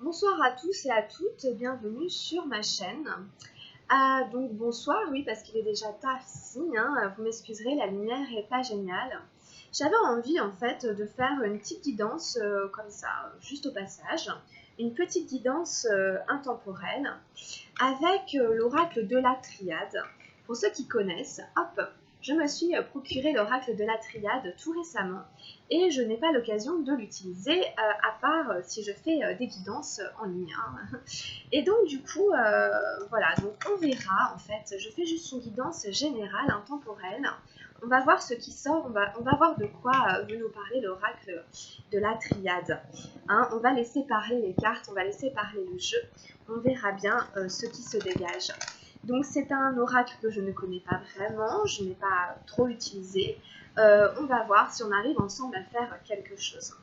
Bonsoir à tous et à toutes, bienvenue sur ma chaîne. Donc bonsoir, oui, parce qu'il est déjà tard ici, hein, vous m'excuserez, la lumière est pas géniale. J'avais envie en fait de faire une petite guidance comme ça, juste au passage, une petite guidance intemporelle avec l'oracle de la triade. Pour ceux qui connaissent, hop, je me suis procuré l'oracle de la triade tout récemment et je n'ai pas l'occasion de l'utiliser à part si je fais des guidances en ligne. Hein. Et donc du coup, voilà, donc on verra en fait, je fais juste une guidance générale, intemporelle. On va voir ce qui sort, on va voir de quoi veut nous parler l'oracle de la triade. Hein, on va laisser parler les cartes, on va laisser parler le jeu, on verra bien ce qui se dégage. Donc c'est un oracle que je ne connais pas vraiment, je n'ai pas trop utilisé. On va voir si on arrive ensemble à faire quelque chose.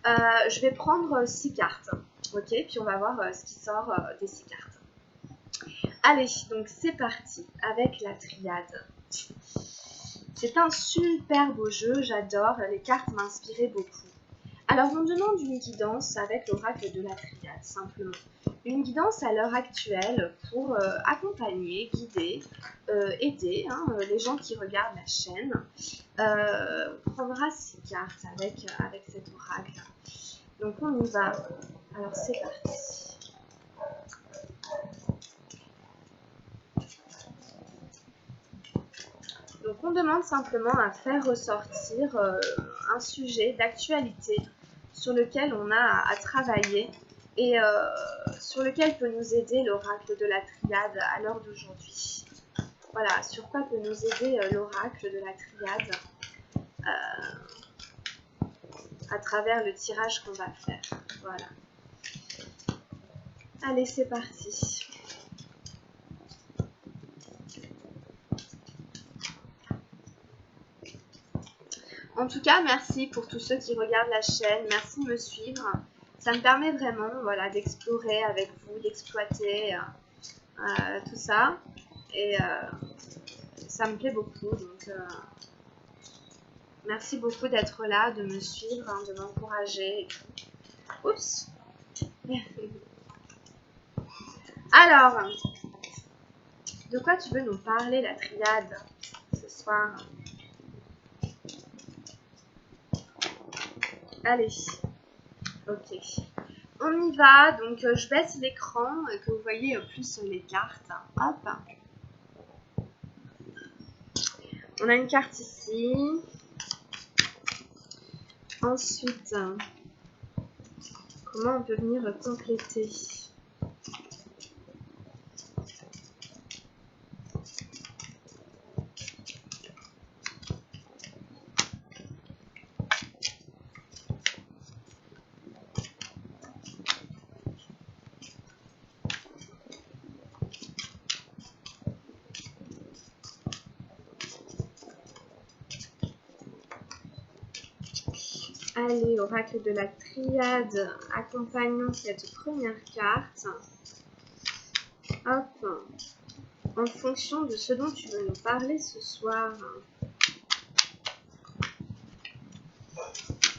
Je vais prendre 6 cartes, ok, puis on va voir ce qui sort des 6 cartes. Allez, donc c'est parti avec la triade. C'est un super beau jeu, j'adore, les cartes m'inspiraient beaucoup. Alors on demande une guidance avec l'oracle de la triade, simplement. Une guidance à l'heure actuelle pour accompagner, guider, aider les gens qui regardent la chaîne. On prendra 6 cartes avec cet oracle. Donc on y va. Alors c'est parti. Donc on demande simplement à faire ressortir un sujet d'actualité sur lequel on a à travailler et sur lequel peut nous aider l'oracle de la triade à l'heure d'aujourd'hui. Voilà, sur quoi peut nous aider l'oracle de la triade à travers le tirage qu'on va faire. Voilà. Allez, c'est parti. En tout cas, merci pour tous ceux qui regardent la chaîne. Merci de me suivre. Ça me permet vraiment voilà, d'explorer avec vous, d'exploiter tout ça. Et ça me plaît beaucoup. Donc, merci beaucoup d'être là, de me suivre, de m'encourager. Oups. Alors, de quoi tu veux nous parler, la triade, ce soir? Allez, ok. On y va, donc je baisse l'écran, que vous voyez plus les cartes. Hop. On a une carte ici. Ensuite, comment on peut venir compléter? Allez, oracle de la triade, accompagnant cette première carte. Hop. En fonction de ce dont tu veux nous parler ce soir.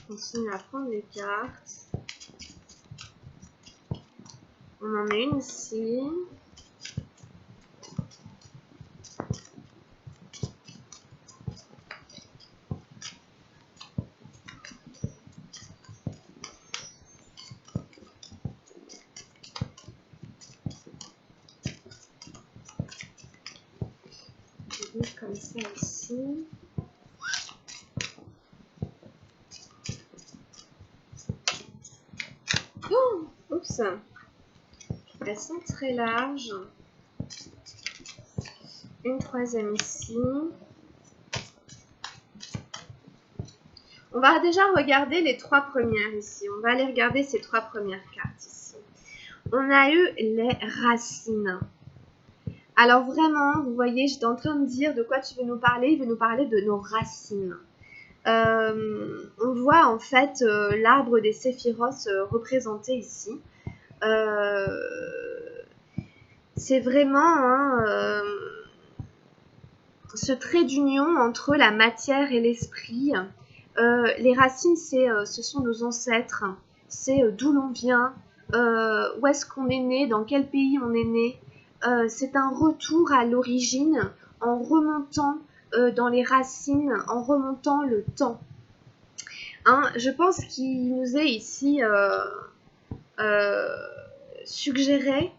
On continue à prendre les cartes. On en met une ici. Comme ça ici. Oh, oups. Elles sont très larges. Une troisième ici. On va déjà regarder les 3 premières ici. On va aller regarder ces 3 premières cartes ici. On a eu les racines. Alors vraiment, vous voyez, j'étais en train de dire de quoi tu veux nous parler. Il veut nous parler de nos racines. On voit en fait l'arbre des séphiros représenté ici. C'est vraiment ce trait d'union entre la matière et l'esprit. Les racines, ce sont nos ancêtres. C'est d'où l'on vient. où est-ce qu'on est né, dans quel pays on est né. C'est un retour à l'origine en remontant dans les racines, en remontant le temps. Hein, je pense qu'il nous est ici suggéré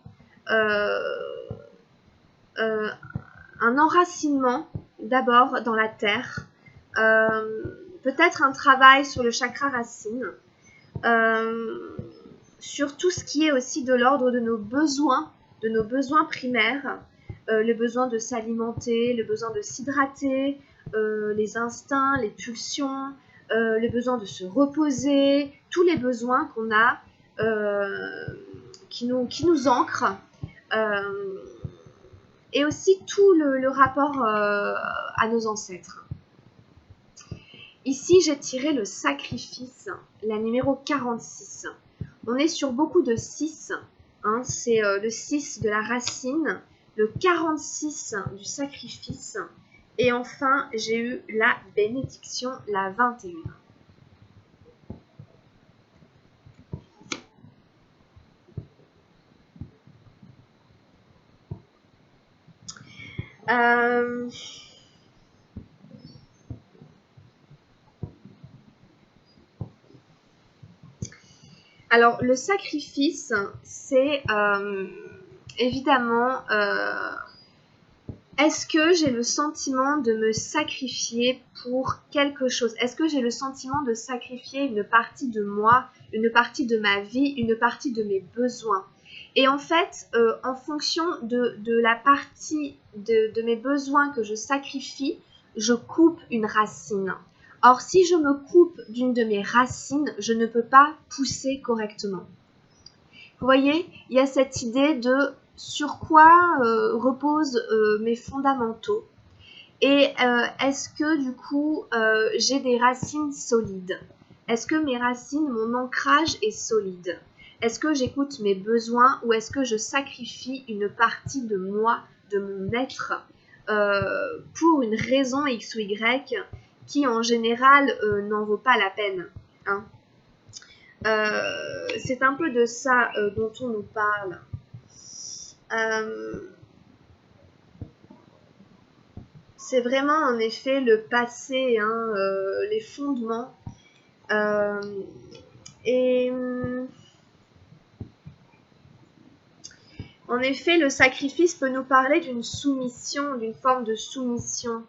un enracinement d'abord dans la terre, peut-être un travail sur le chakra racine, sur tout ce qui est aussi de l'ordre de nos besoins primaires, le besoin de s'alimenter, le besoin de s'hydrater, les instincts, les pulsions, le besoin de se reposer, tous les besoins qu'on a qui nous ancrent, et aussi tout le rapport à nos ancêtres. Ici, j'ai tiré le sacrifice, la numéro 46. On est sur beaucoup de 6, hein, c'est le 6 de la racine, le 46 du sacrifice, et enfin, j'ai eu la bénédiction, la 21. Alors, le sacrifice, c'est évidemment, est-ce que j'ai le sentiment de me sacrifier pour quelque chose? Est-ce que j'ai le sentiment de sacrifier une partie de moi, une partie de ma vie, une partie de mes besoins? Et en fait, en fonction de la partie de mes besoins que je sacrifie, je coupe une racine. Or, si je me coupe d'une de mes racines, je ne peux pas pousser correctement. Vous voyez, il y a cette idée de sur quoi reposent mes fondamentaux. Et est-ce que du coup, j'ai des racines solides? Est-ce que mes racines, mon ancrage est solide? Est-ce que j'écoute mes besoins ou est-ce que je sacrifie une partie de moi, de mon être, pour une raison X ou Y qui en général n'en vaut pas la peine, hein? C'est un peu de ça dont on nous parle. C'est vraiment en effet le passé, hein, les fondements. Et en effet, le sacrifice peut nous parler d'une soumission, d'une forme de soumission.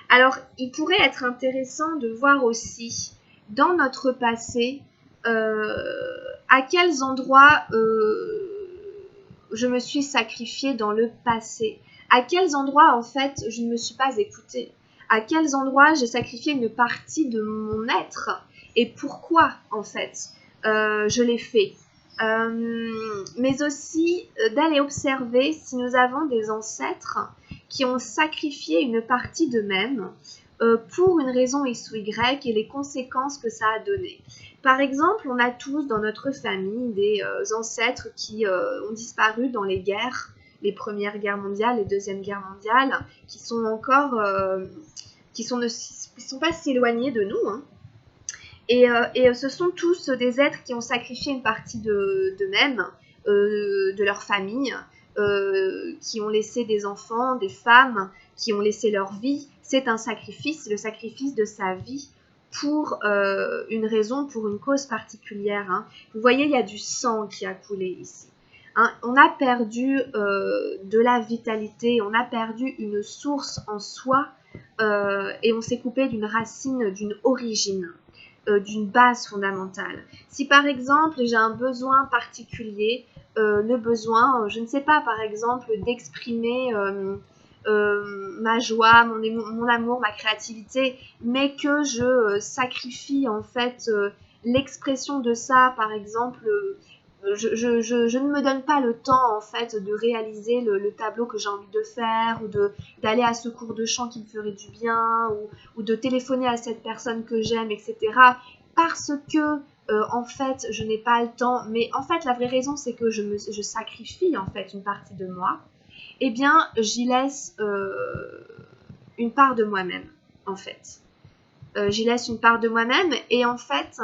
Alors, il pourrait être intéressant de voir aussi, dans notre passé, à quels endroits je me suis sacrifiée dans le passé. À quels endroits, en fait, je ne me suis pas écoutée. À quels endroits j'ai sacrifié une partie de mon être. Et pourquoi, en fait, je l'ai fait. Mais aussi d'aller observer si nous avons des ancêtres qui ont sacrifié une partie d'eux-mêmes pour une raison X ou Y et les conséquences que ça a donné. Par exemple, on a tous dans notre famille des ancêtres qui ont disparu dans les guerres, les premières guerres mondiales, les deuxièmes guerres mondiales, qui sont encore, qui sont pas si éloignés de nous, hein. Et ce sont tous des êtres qui ont sacrifié une partie d'eux-mêmes, de leur famille, qui ont laissé des enfants, des femmes, qui ont laissé leur vie. C'est un sacrifice, le sacrifice de sa vie pour une raison, pour une cause particulière, hein. Vous voyez, il y a du sang qui a coulé ici, hein. On a perdu de la vitalité, on a perdu une source en soi et on s'est coupé d'une racine, d'une origine. D'une base fondamentale. Si par exemple j'ai un besoin particulier, le besoin, je ne sais pas, par exemple d'exprimer ma joie, mon amour, ma créativité, mais que je sacrifie en fait l'expression de ça, par exemple, je ne me donne pas le temps en fait de réaliser le tableau que j'ai envie de faire ou d'aller à ce cours de chant qui me ferait du bien ou de téléphoner à cette personne que j'aime, etc. Parce que en fait je n'ai pas le temps, mais en fait la vraie raison c'est que je sacrifie en fait une partie de moi, eh bien j'y laisse une part de moi-même en fait. J'y laisse une part de moi-même et en fait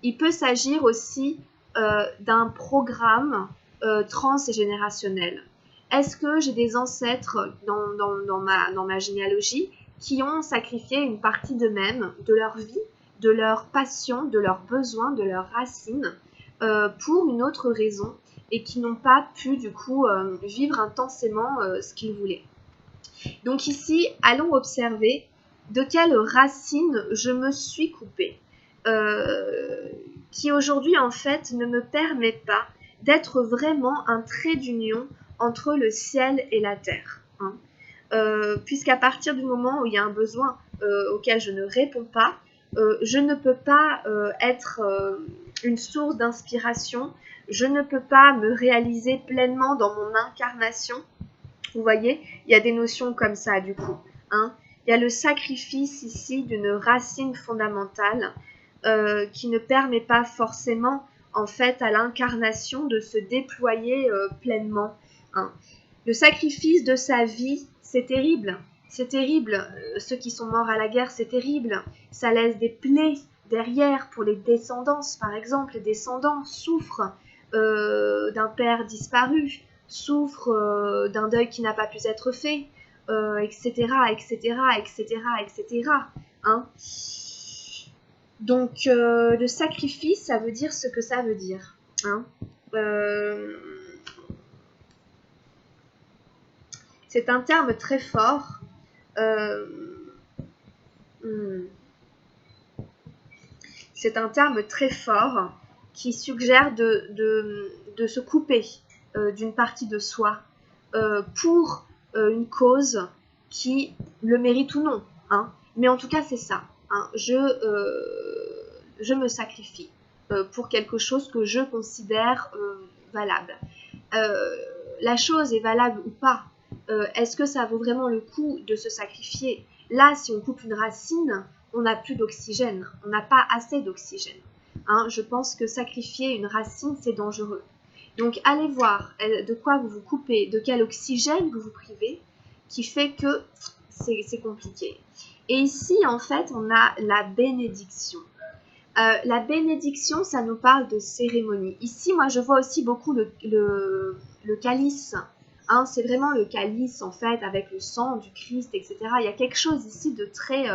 il peut s'agir aussi d'un programme transgénérationnel? Est-ce que j'ai des ancêtres dans ma généalogie qui ont sacrifié une partie d'eux-mêmes, de leur vie, de leur passion, de leurs besoins, de leurs racines, pour une autre raison, et qui n'ont pas pu du coup vivre intensément ce qu'ils voulaient? Donc ici, allons observer de quelle racine je me suis coupée, qui aujourd'hui en fait ne me permet pas d'être vraiment un trait d'union entre le ciel et la terre. Hein. Puisqu'à partir du moment où il y a un besoin auquel je ne réponds pas, je ne peux pas être une source d'inspiration, je ne peux pas me réaliser pleinement dans mon incarnation. Vous voyez, il y a des notions comme ça du coup. Hein. Il y a le sacrifice ici d'une racine fondamentale qui ne permet pas forcément en fait à l'incarnation de se déployer pleinement. Hein. Le sacrifice de sa vie, c'est terrible. C'est terrible. Ceux qui sont morts à la guerre, c'est terrible. Ça laisse des plaies derrière pour les descendants, par exemple. Les descendants souffrent d'un père disparu, souffrent d'un deuil qui n'a pas pu être fait, etc., etc., etc., etc. Hein. Donc, le sacrifice, ça veut dire ce que ça veut dire. Hein. C'est un terme très fort. C'est un terme très fort qui suggère de se couper d'une partie de soi pour une cause qui le mérite ou non. Hein. Mais en tout cas, c'est ça. Hein. Je me sacrifie pour quelque chose que je considère valable. La chose est valable ou pas? Est-ce que ça vaut vraiment le coup de se sacrifier? Là, si on coupe une racine, on n'a plus d'oxygène, on n'a pas assez d'oxygène. Hein, je pense que sacrifier une racine, c'est dangereux. Donc, allez voir de quoi vous vous coupez, de quel oxygène vous vous privez, qui fait que c'est compliqué. Et ici, en fait, on a la bénédiction. La bénédiction, ça nous parle de cérémonie. Ici, moi, je vois aussi beaucoup le calice. Hein, c'est vraiment le calice, en fait, avec le sang du Christ, etc. Il y a quelque chose ici de très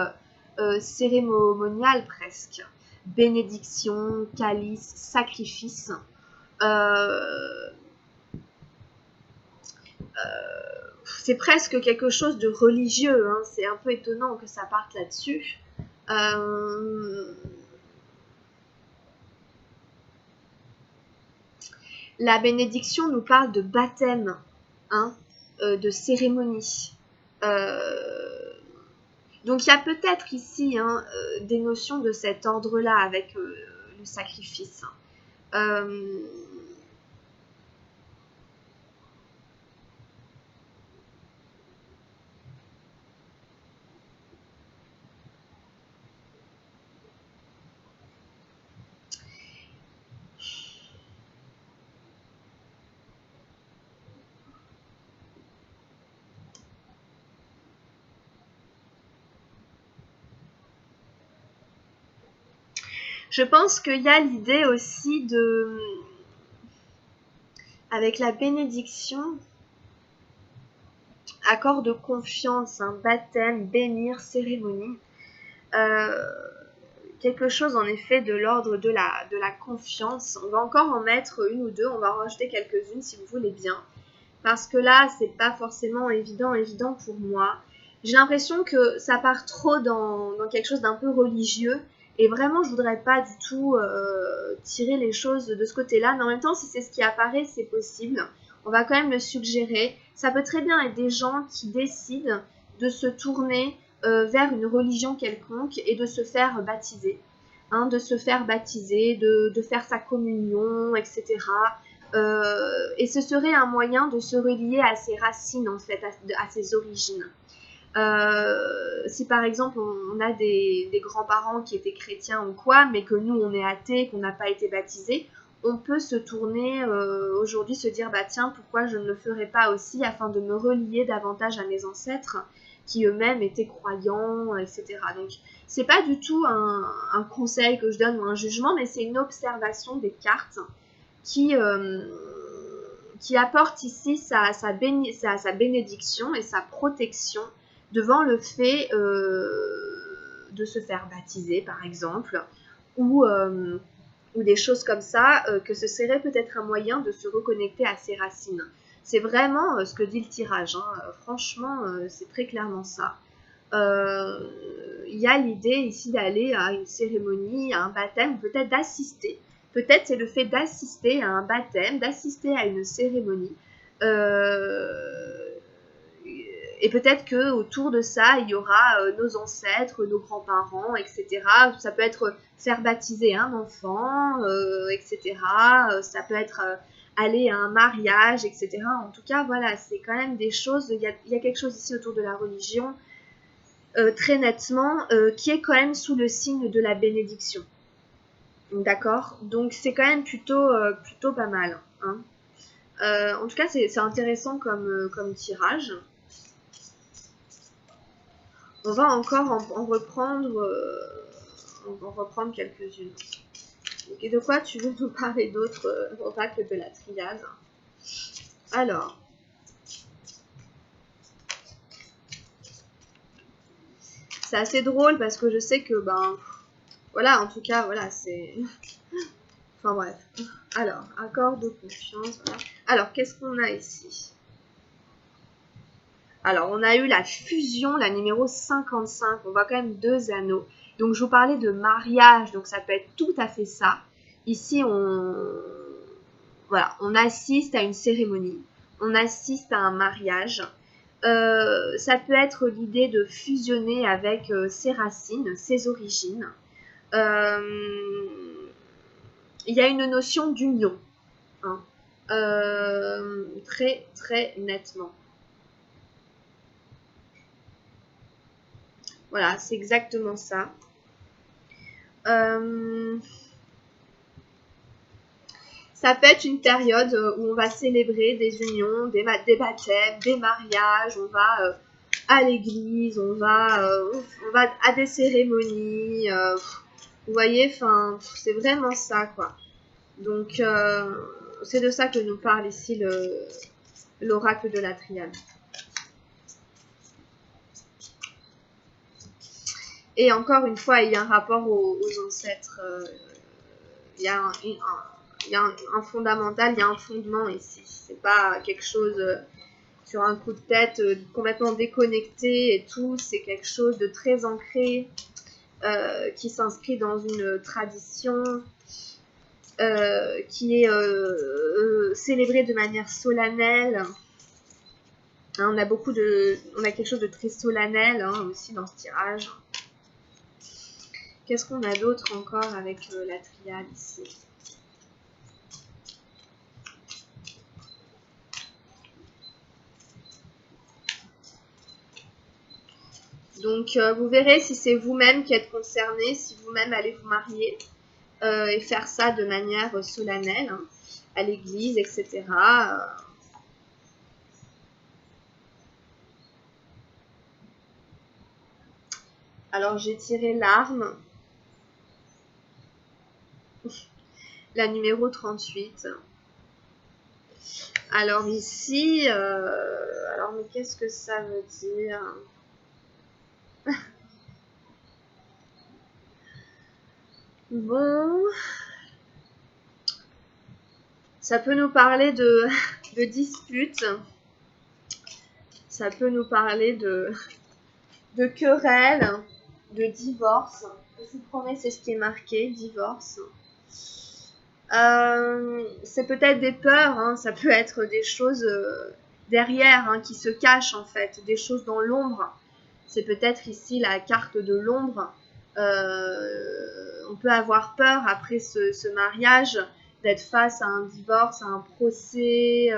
cérémonial, presque. Bénédiction, calice, sacrifice. C'est presque quelque chose de religieux. Hein. C'est un peu étonnant que ça parte là-dessus. La bénédiction nous parle de baptême, hein, de cérémonie. Donc il y a peut-être ici des notions de cet ordre-là avec le sacrifice. Je pense qu'il y a l'idée aussi de, avec la bénédiction, accord de confiance, hein, baptême, bénir, cérémonie, quelque chose en effet de l'ordre de la confiance. On va encore en mettre une ou deux, on va en rajouter quelques-unes si vous voulez bien, parce que là, c'est pas forcément évident pour moi. J'ai l'impression que ça part trop dans quelque chose d'un peu religieux. Et vraiment, je voudrais pas du tout tirer les choses de ce côté-là. Mais en même temps, si c'est ce qui apparaît, c'est possible. On va quand même le suggérer. Ça peut très bien être des gens qui décident de se tourner vers une religion quelconque et de se faire baptiser. Hein, de se faire baptiser, de faire sa communion, etc. Et ce serait un moyen de se relier à ses racines, en fait, à ses origines. Si par exemple on a des grands-parents qui étaient chrétiens ou quoi, mais que nous on est athées, qu'on n'a pas été baptisés, on peut se tourner aujourd'hui, se dire bah tiens, pourquoi je ne le ferais pas aussi afin de me relier davantage à mes ancêtres qui eux-mêmes étaient croyants, etc. Donc c'est pas du tout un conseil que je donne ou un jugement, mais c'est une observation des cartes qui apporte ici sa bénédiction et sa protection devant le fait de se faire baptiser, par exemple, ou des choses comme ça, que ce serait peut-être un moyen de se reconnecter à ses racines. C'est vraiment ce que dit le tirage, hein. Franchement, c'est très clairement ça. Il y a l'idée ici d'aller à une cérémonie, à un baptême, peut-être d'assister. Peut-être c'est le fait d'assister à un baptême, d'assister à une cérémonie. Et peut-être que autour de ça, il y aura nos ancêtres, nos grands-parents, etc. Ça peut être faire baptiser un enfant, etc. Ça peut être aller à un mariage, etc. En tout cas, voilà, c'est quand même des choses. Il y a quelque chose ici autour de la religion, très nettement, qui est quand même sous le signe de la bénédiction. D'accord? Donc c'est quand même plutôt pas mal. Hein. En tout cas, c'est intéressant comme tirage. On va encore en reprendre, quelques-unes. Et de quoi tu veux nous parler d'autres oracles de la triade? Alors, c'est assez drôle parce que je sais que, voilà, en tout cas, voilà, c'est... Enfin bref. Alors, accord de confiance, voilà. Alors, qu'est-ce qu'on a ici? Alors, on a eu la fusion, la numéro 55. On voit quand même 2 anneaux. Donc, je vous parlais de mariage. Donc, ça peut être tout à fait ça. Ici, voilà, on assiste à une cérémonie. On assiste à un mariage. Ça peut être l'idée de fusionner avec ses racines, ses origines. Il y a une notion d'union. Hein, très, très nettement. Voilà, c'est exactement ça. Ça peut être une période où on va célébrer des unions, des baptêmes, des mariages, on va à l'église, on va à des cérémonies. Vous voyez, enfin, c'est vraiment ça, quoi. Donc, c'est de ça que nous parle ici l'oracle de la triade. Et encore une fois, il y a un rapport aux ancêtres. Il y a un fondamental, il y a un fondement ici. C'est pas quelque chose sur un coup de tête complètement déconnecté et tout. C'est quelque chose de très ancré qui s'inscrit dans une tradition qui est célébrée de manière solennelle. Hein, on a quelque chose de très solennel aussi dans ce tirage. Qu'est-ce qu'on a d'autre encore avec la triade ici? Donc, vous verrez si c'est vous-même qui êtes concerné, si vous-même allez vous marier et faire ça de manière solennelle, hein, à l'église, etc. Alors, j'ai tiré l'arme. La numéro 38. Alors ici, alors mais qu'est-ce que ça veut dire? Bon, ça peut nous parler de disputes, ça peut nous parler de querelles, de divorce. Je vous promets, c'est ce qui est marqué, divorce. C'est peut-être des peurs, hein, ça peut être des choses derrière qui se cachent en fait, des choses dans l'ombre. C'est peut-être ici la carte de l'ombre. On peut avoir peur après ce mariage d'être face à un divorce, à un procès.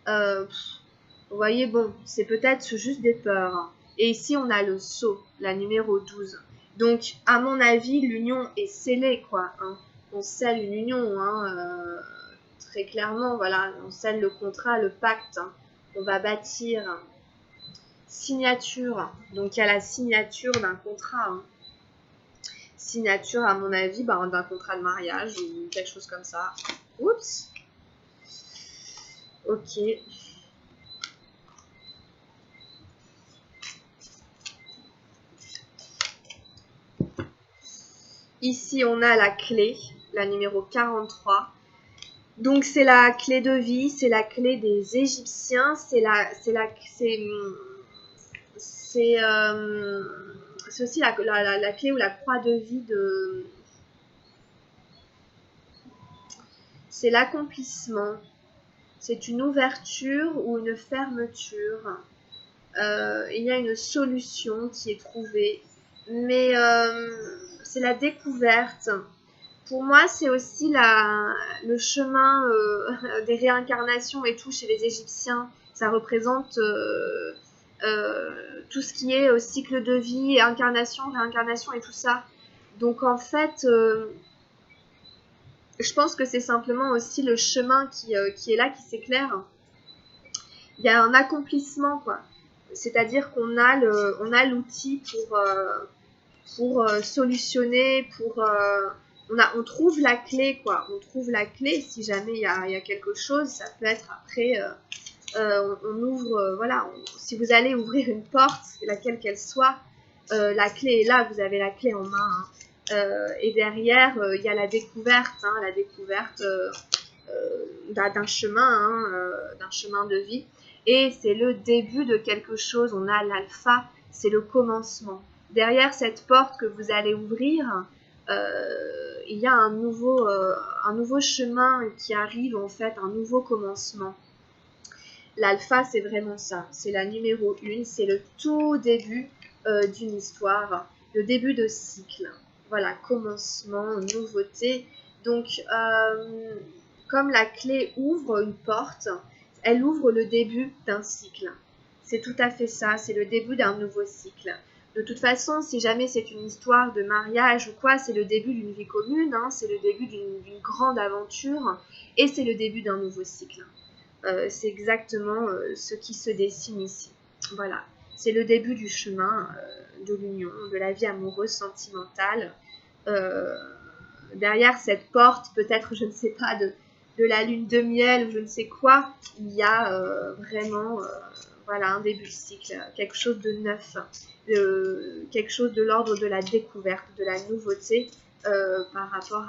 Vous voyez, bon, c'est peut-être juste des peurs. Hein. Et ici, on a le sceau, la numéro 12. Donc, à mon avis, l'union est scellée, quoi. Hein. On scelle une union, très clairement, voilà. On scelle le contrat, le pacte. Hein. On va bâtir. Signature. Donc, il y a la signature d'un contrat. Hein. Signature, à mon avis, d'un contrat de mariage ou quelque chose comme ça. Oups. Ok. Ici, on a la clé, la numéro 43. Donc, c'est la clé de vie, c'est la clé des Égyptiens, c'est aussi la clé ou la croix de vie de... C'est l'accomplissement. C'est une ouverture ou une fermeture. Il y a une solution qui est trouvée. Mais c'est la découverte. Pour moi, c'est aussi le chemin des réincarnations et tout chez les Égyptiens. Ça représente tout ce qui est cycle de vie, incarnation, réincarnation et tout ça. Donc en fait, je pense que c'est simplement aussi le chemin qui est là, qui s'éclaire. Il y a un accomplissement, quoi. C'est-à-dire qu'on a l'outil pour solutionner, on trouve la clé, quoi. On trouve la clé si jamais il y a quelque chose. Ça peut être après, on ouvre, voilà. Si vous allez ouvrir une porte, laquelle qu'elle soit, la clé est là, vous avez la clé en main. Hein. Et derrière, il y a la découverte d'un chemin, d'un chemin de vie. Et c'est le début de quelque chose. On a l'alpha, c'est le commencement. Derrière cette porte que vous allez ouvrir, il y a un nouveau chemin qui arrive, en fait, un nouveau commencement. L'alpha, c'est vraiment ça. C'est la numéro 1, c'est le tout début d'une histoire, le début de cycle. Voilà, commencement, nouveauté. Donc, comme la clé ouvre une porte, elle ouvre le début d'un cycle. C'est tout à fait ça, c'est le début d'un nouveau cycle. De toute façon, si jamais c'est une histoire de mariage ou quoi, c'est le début d'une vie commune, hein, c'est le début d'une grande aventure et c'est le début d'un nouveau cycle. C'est exactement ce qui se dessine ici. Voilà, c'est le début du chemin de l'union, de la vie amoureuse, sentimentale. Derrière cette porte, peut-être, je ne sais pas, de la lune de miel ou je ne sais quoi, il y a vraiment voilà, un début de cycle, quelque chose de neuf, quelque chose de l'ordre de la découverte, de la nouveauté par rapport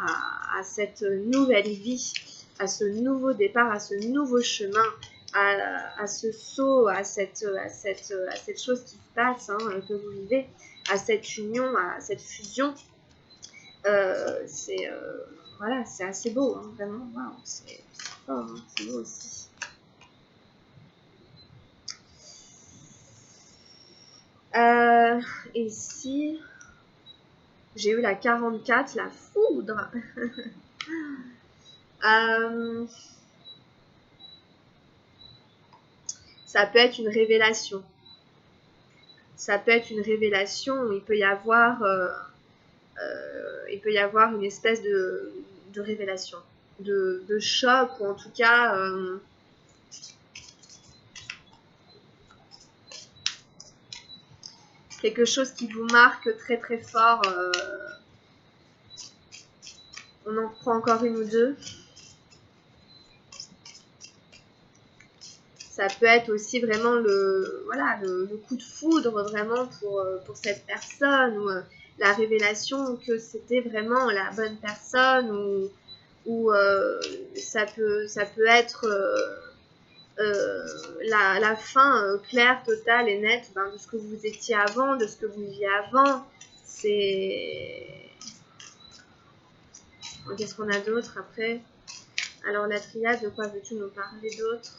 à cette nouvelle vie, à ce nouveau départ, à ce nouveau chemin, à ce saut, à cette chose qui se passe, hein, que vous vivez, à cette union, à cette fusion. Voilà, c'est assez beau, hein, vraiment. Wow, c'est fort, hein, c'est beau aussi. Ici, j'ai eu la 44, la foudre. Ça peut être une révélation. Ça peut être une révélation. Il peut y avoir une espèce de révélation, de choc, ou en tout cas quelque chose qui vous marque très très fort. On en prend encore une ou deux. Ça peut être aussi vraiment le coup de foudre vraiment pour cette personne, ou la révélation que c'était vraiment la bonne personne, ou ça peut être la fin claire, totale et nette de ce que vous étiez avant, de ce que vous viviez avant. Qu'est-ce qu'on a d'autre après? Alors la triade, de quoi veux-tu nous parler d'autre?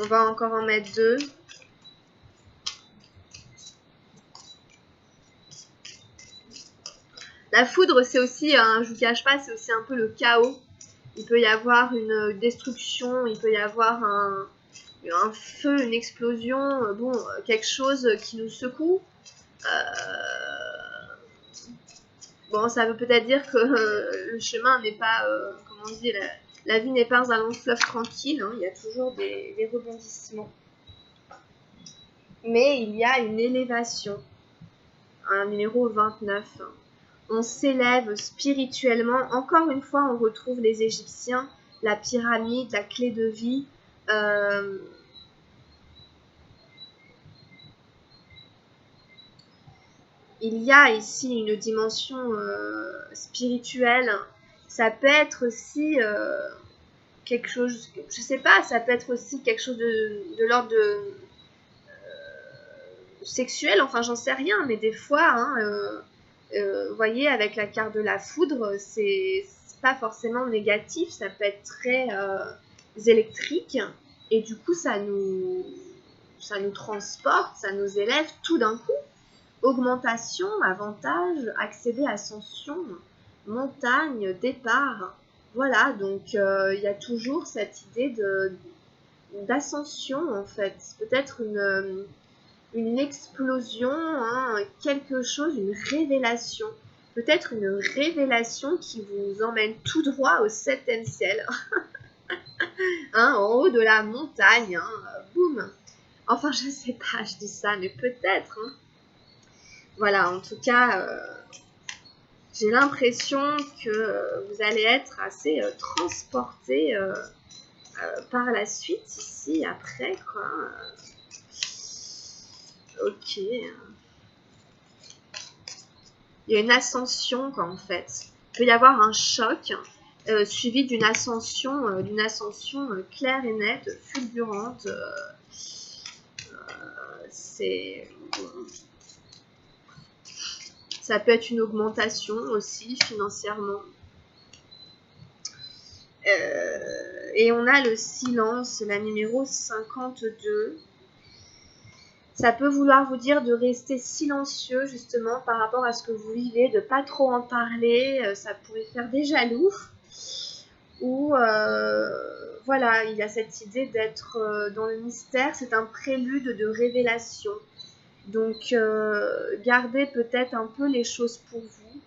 On va encore en mettre deux. La foudre, c'est aussi, je vous cache pas, c'est aussi un peu le chaos. Il peut y avoir une destruction, il peut y avoir un feu, une explosion, quelque chose qui nous secoue. Bon, ça veut peut-être dire que le chemin n'est pas, comment on dit, la vie n'est pas un long fleuve tranquille, hein, il y a toujours des rebondissements. Mais il y a une élévation. un numéro 29. On s'élève spirituellement. Encore une fois, on retrouve les Égyptiens, la pyramide, la clé de vie. Il y a ici une dimension spirituelle. Ça peut être aussi quelque chose, je sais pas, ça peut être aussi quelque chose de l'ordre de sexuel, enfin j'en sais rien, mais des fois, hein, vous voyez, avec la carte de la foudre, c'est pas forcément négatif, ça peut être très électrique, et du coup ça nous transporte, ça nous élève tout d'un coup. Augmentation, avantage, accéder, ascension, montagne, départ. Voilà, donc il y a toujours cette idée d'ascension en fait. Peut-être une explosion, hein, quelque chose, une révélation. Peut-être une révélation qui vous emmène tout droit au 7e ciel, hein, en haut de la montagne, hein, boum. Enfin, je sais pas, je dis ça, mais peut-être. Hein. Voilà, en tout cas, j'ai l'impression que vous allez être assez transporté par la suite ici, après, quoi. Ok. Il y a une ascension, quoi, en fait. Il peut y avoir un choc suivi d'une ascension claire et nette, fulgurante. Ça peut être une augmentation aussi financièrement. Et on a le silence, la numéro 52. Ça peut vouloir vous dire de rester silencieux justement par rapport à ce que vous vivez, de ne pas trop en parler, ça pourrait faire des jaloux. Ou voilà, il y a cette idée d'être dans le mystère, c'est un prélude de révélation. Donc gardez peut-être un peu les choses pour vous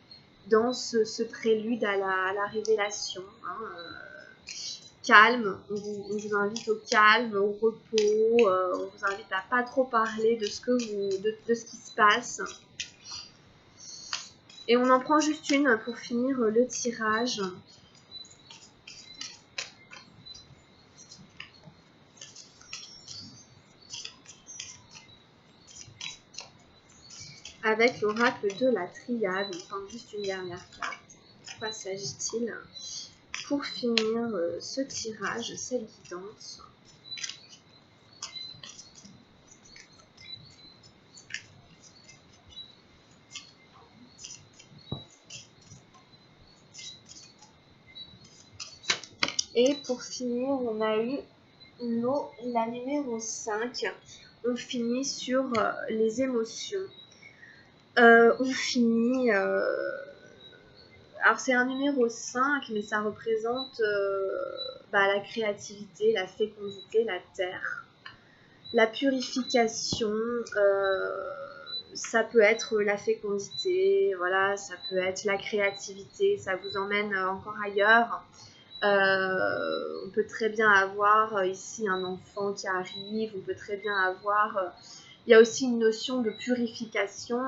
dans ce prélude à la révélation. Hein, calme, on vous invite au calme, au repos, on vous invite à pas trop parler de ce qui se passe. Et on en prend juste une pour finir le tirage. Avec l'oracle de la triade, on prend juste une dernière carte. De quoi s'agit-il? Pour finir ce tirage, cette guidance. Et pour finir, on a eu la numéro 5. On finit sur les émotions. On finit... alors c'est un numéro 5, mais ça représente la créativité, la fécondité, la terre. La purification, ça peut être la fécondité, voilà, ça peut être la créativité, ça vous emmène encore ailleurs. On peut très bien avoir ici un enfant qui arrive, on peut très bien avoir... il y a aussi une notion de purification,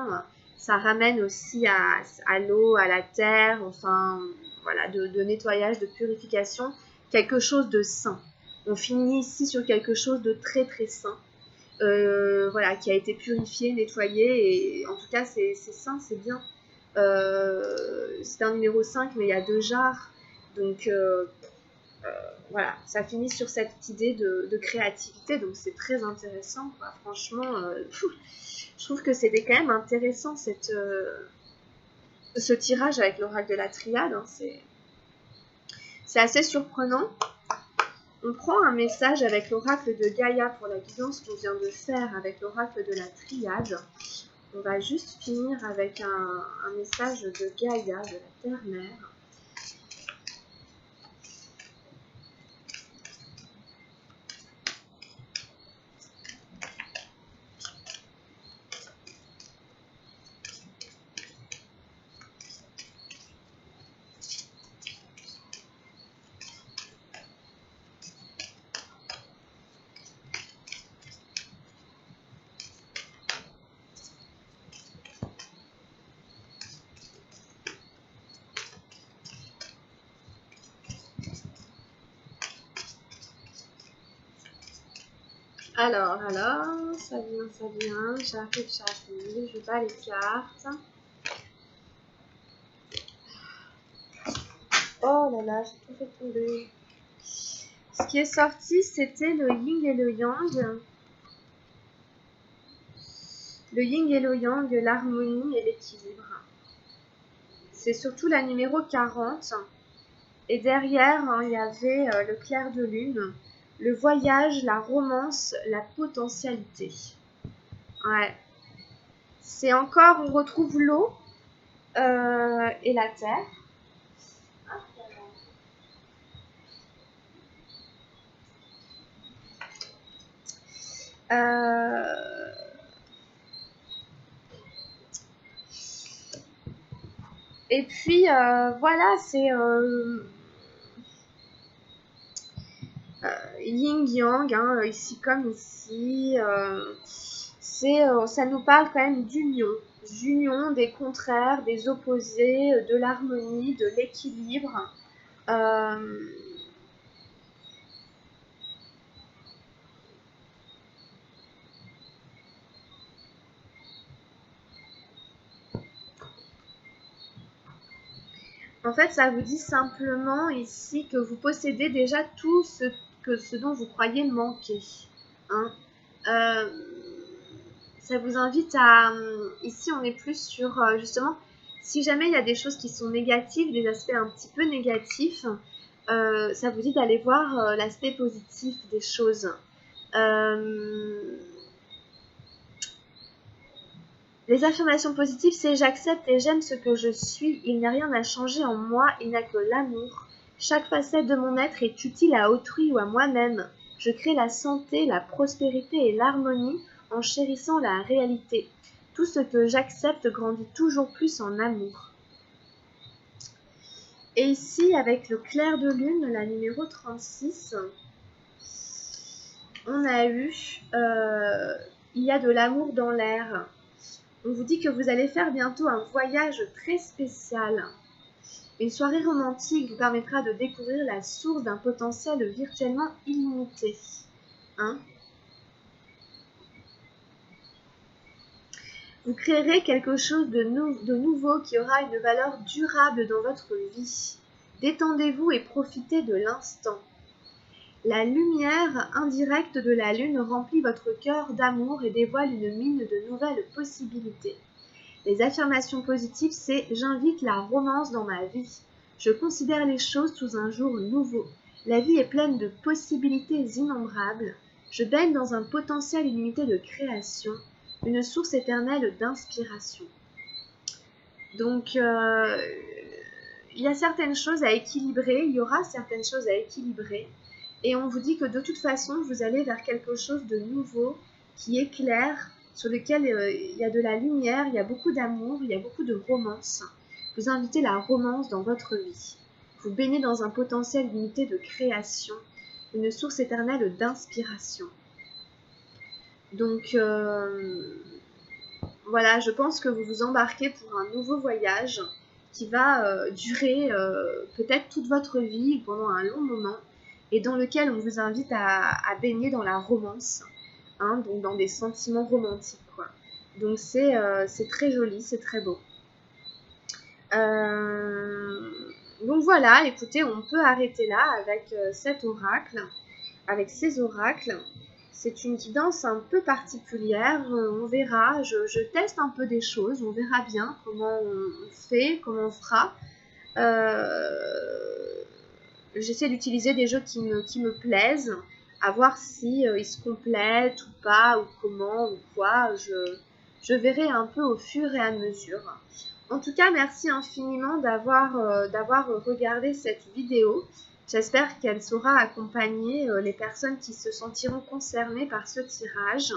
ça ramène aussi à l'eau, à la terre, enfin, voilà, de nettoyage, de purification, quelque chose de sain. On finit ici sur quelque chose de très très sain, voilà, qui a été purifié, nettoyé, et en tout cas c'est sain, c'est bien. C'est un numéro 5, mais il y a 2 jarres, donc voilà, ça finit sur cette idée de créativité, donc c'est très intéressant, quoi. Franchement, je trouve que c'était quand même intéressant ce tirage avec l'oracle de la triade, hein, c'est assez surprenant. On prend un message avec l'oracle de Gaïa pour la guidance qu'on vient de faire avec l'oracle de la triade. On va juste finir avec un message de Gaïa, de la Terre-Mère. Alors, ça vient, j'arrive, je bats les cartes. Oh là là, j'ai tout fait tomber. Ce qui est sorti, c'était le yin et le yang. Le yin et le yang, l'harmonie et l'équilibre. C'est surtout la numéro 40. Et derrière, il y avait le clair de lune, le voyage, la romance, la potentialité. Ouais. C'est encore, on retrouve l'eau et la terre. Et puis, voilà, c'est yin-yang, hein, ici comme ici. Ça nous parle quand même d'union des contraires, des opposés, de l'harmonie, de l'équilibre. En fait, ça vous dit simplement ici que vous possédez déjà tout ce dont vous croyez manquer. Hein. Ça vous invite à... Ici, on est plus sur, justement, si jamais il y a des choses qui sont négatives, des aspects un petit peu négatifs, ça vous dit d'aller voir l'aspect positif des choses. Les affirmations positives, c'est j'accepte et j'aime ce que je suis, il n'y a rien à changer en moi, il n'y a que l'amour. Chaque facette de mon être est utile à autrui ou à moi-même. Je crée la santé, la prospérité et l'harmonie en chérissant la réalité. Tout ce que j'accepte grandit toujours plus en amour. Et ici, avec le clair de lune, la numéro 36, on a eu il y a de l'amour dans l'air. On vous dit que vous allez faire bientôt un voyage très spécial. Une soirée romantique vous permettra de découvrir la source d'un potentiel virtuellement illimité. Hein? Vous créerez quelque chose de nouveau qui aura une valeur durable dans votre vie. Détendez-vous et profitez de l'instant. La lumière indirecte de la lune remplit votre cœur d'amour et dévoile une mine de nouvelles possibilités. Les affirmations positives, c'est « J'invite la romance dans ma vie. Je considère les choses sous un jour nouveau. La vie est pleine de possibilités innombrables. Je baigne dans un potentiel illimité de création, une source éternelle d'inspiration. » Donc, il y a certaines choses à équilibrer, il y aura certaines choses à équilibrer. Et on vous dit que de toute façon, vous allez vers quelque chose de nouveau, qui éclaire, sur lequel il y a de la lumière, il y a beaucoup d'amour, il y a beaucoup de romance. Vous invitez la romance dans votre vie. Vous baignez dans un potentiel limité de création, une source éternelle d'inspiration. Donc, voilà, je pense que vous vous embarquez pour un nouveau voyage qui va durer peut-être toute votre vie pendant un long moment et dans lequel on vous invite à baigner dans la romance, hein, donc dans des sentiments romantiques, quoi. Donc c'est très joli, c'est très beau. Donc voilà, écoutez, on peut arrêter là avec cet oracle, avec ces oracles. C'est une guidance un peu particulière, on verra, je teste un peu des choses, on verra bien comment on fait, comment on fera. J'essaie d'utiliser des jeux qui me plaisent, à voir si ils se complètent ou pas, ou comment, ou quoi, je verrai un peu au fur et à mesure. En tout cas, merci infiniment d'avoir regardé cette vidéo. J'espère qu'elle saura accompagner les personnes qui se sentiront concernées par ce tirage.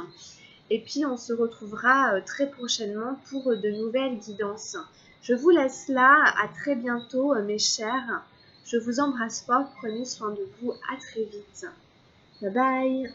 Et puis, on se retrouvera très prochainement pour de nouvelles guidances. Je vous laisse là. À très bientôt, mes chers. Je vous embrasse fort. Prenez soin de vous. À très vite. Bye bye.